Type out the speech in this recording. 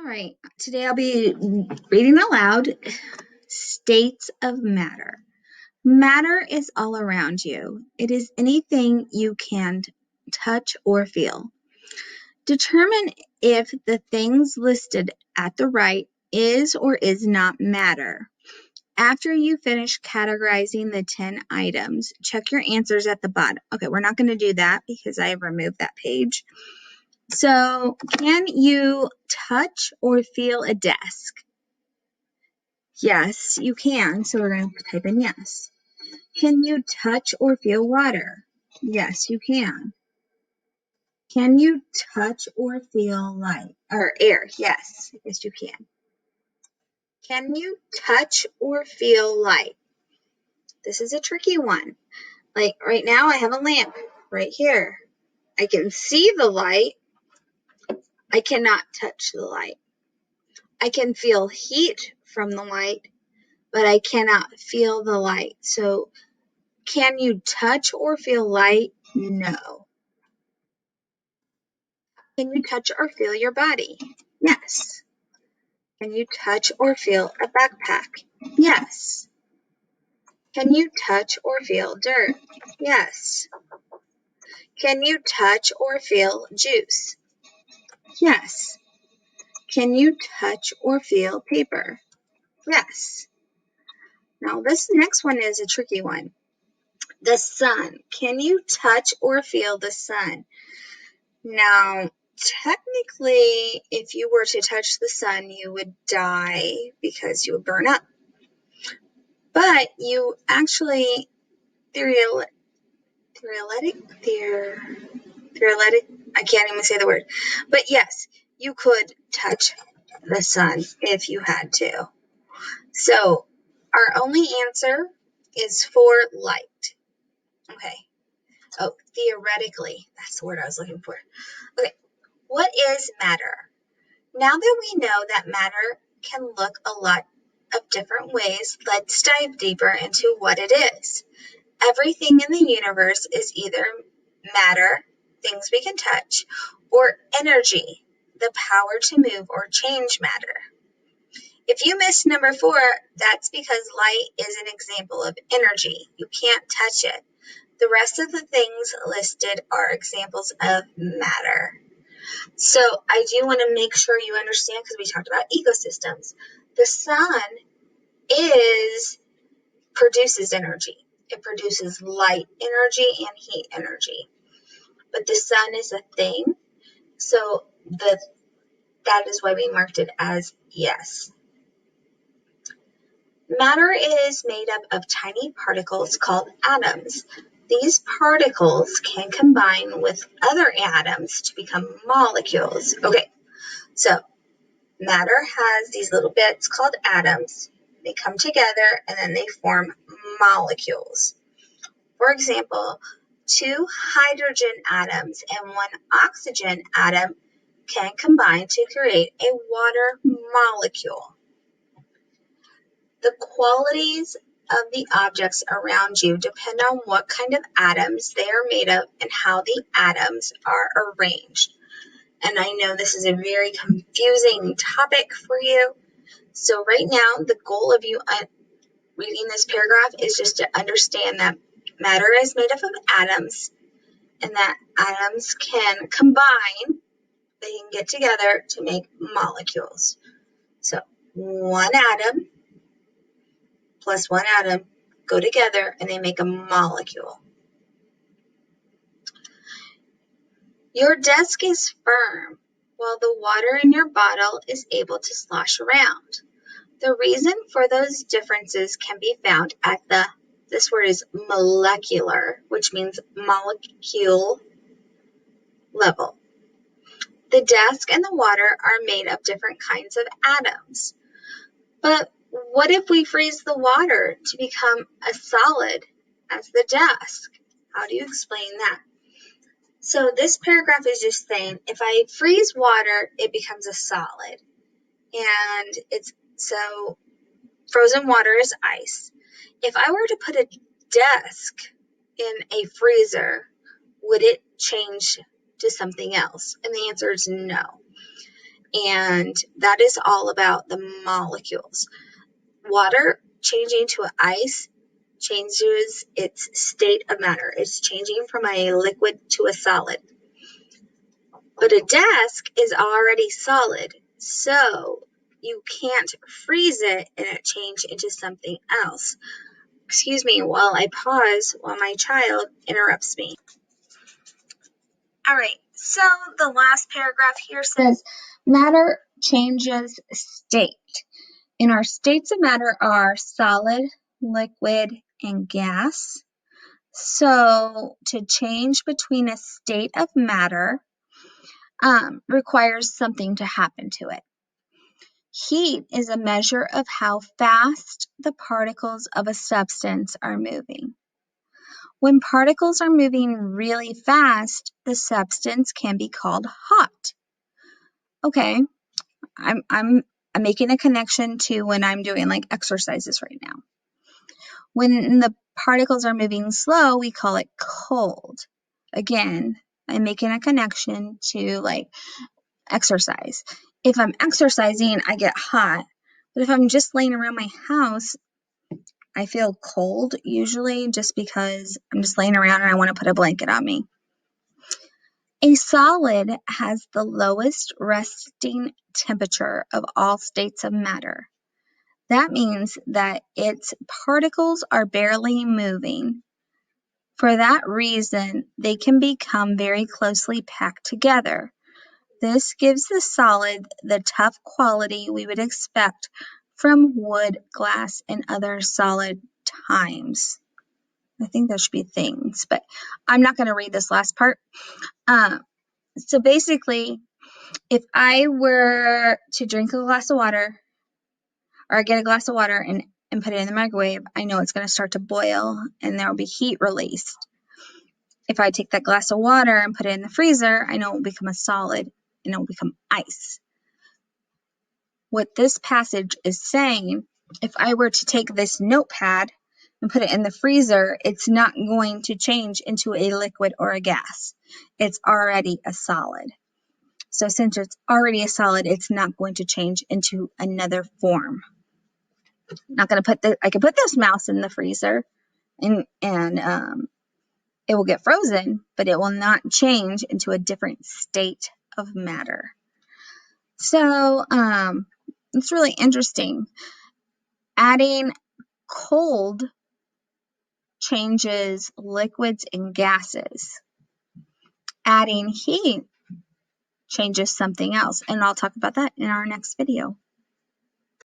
right, today I'll be reading aloud States of Matter. Matter is all around you. It is anything you can touch or feel. Determine if the things listed at the right is or is not matter. After you finish categorizing the 10 items, check your answers at the bottom. Okay, we're not going to do that because I have removed that page. So, can you touch or feel a desk? Yes, you can. So we're going to type in yes. Can you touch or feel water? Yes, you can. Can you touch or feel light or air? Yes, you can. Can you touch or feel light? This is a tricky one. Like right now I have a lamp right here. I can see the light. I cannot touch the light. I can feel heat from the light, but I cannot feel the light. So can you touch or feel light? No. Can you touch or feel your body? Yes. Can you touch or feel a backpack? Yes. Can you touch or feel dirt? Yes. Can you touch or feel juice? Yes. Can you touch or feel paper? Yes. Now this next one is a tricky one. The sun. Can you touch or feel the sun? Now, technically, if you were to touch the sun, you would die because you would burn up. But you actually, theoretic, I can't even say the word. But yes, you could touch the sun if you had to. So, our only answer is for light. Okay. Oh, theoretically, that's the word I was looking for. Okay. What is matter? Now that we know that matter can look a lot of different ways, let's dive deeper into what it is. Everything in the universe is either matter, things we can touch, or energy, the power to move or change matter. If you missed number 4, that's because light is an example of energy. You can't touch it. The rest of the things listed are examples of matter. So I do want to make sure you understand, because we talked about ecosystems. The sun produces energy. It produces light energy and heat energy. But the sun is a thing, so that is why we marked it as yes. Matter is made up of tiny particles called atoms. These particles can combine with other atoms to become molecules. Okay, so matter has these little bits called atoms. They come together and then they form molecules. For example, 2 hydrogen atoms and 1 oxygen atom can combine to create a water molecule. The qualities of the objects around you depend on what kind of atoms they are made of and how the atoms are arranged. And I know this is a very confusing topic for you. So right now, the goal of you reading this paragraph is just to understand that matter is made up of atoms and that atoms can combine, they can get together to make molecules. So 1 atom plus 1 atom go together and they make a molecule. Your desk is firm, while the water in your bottle is able to slosh around. The reason for those differences can be found at this word is molecular, which means molecule level. The desk and the water are made of different kinds of atoms. But what if we freeze the water to become a solid as the desk? How do you explain that? So this paragraph is just saying, if I freeze water, it becomes a solid. And so frozen water is ice. If I were to put a desk in a freezer, would it change to something else? And the answer is no. and that is all about the molecules. Water changing to ice changes its state of matter. It's changing from a liquid to a solid. But a desk is already solid, so you can't freeze it and it change into something else. Excuse me while I pause while my child interrupts me. All right, so the last paragraph here says, matter changes state. And our states of matter are solid, liquid, and gas. So to change between a state of matter requires something to happen to it. Heat is a measure of how fast the particles of a substance are moving. When particles are moving really fast, the substance can be called hot. Okay, I'm making a connection to when I'm doing like exercises right now. When the particles are moving slow, we call it cold. Again, I'm making a connection to like exercise. If I'm exercising, I get hot. But if I'm just laying around my house, I feel cold usually just because I'm just laying around and I want to put a blanket on me. A solid has the lowest resting temperature of all states of matter. That means that its particles are barely moving. For that reason, they can become very closely packed together. This gives the solid the tough quality we would expect from wood, glass, and other solid times. I think there should be things, but I'm not going to read this last part. So basically, if I were to drink a glass of water or get a glass of water and put it in the microwave, I know it's going to start to boil and there will be heat released. If I take that glass of water and put it in the freezer, I know it will become a solid and it will become ice. What this passage is saying, if I were to take this notepad and put it in the freezer, it's not going to change into a liquid or a gas. It's already a solid. So since it's already a solid, it's not going to change into another form. Not going to put I can put this mouse in the freezer and it will get frozen, but it will not change into a different state of matter. So it's really interesting. Adding cold changes liquids and gases. Adding heat changes something else, and I'll talk about that in our next video.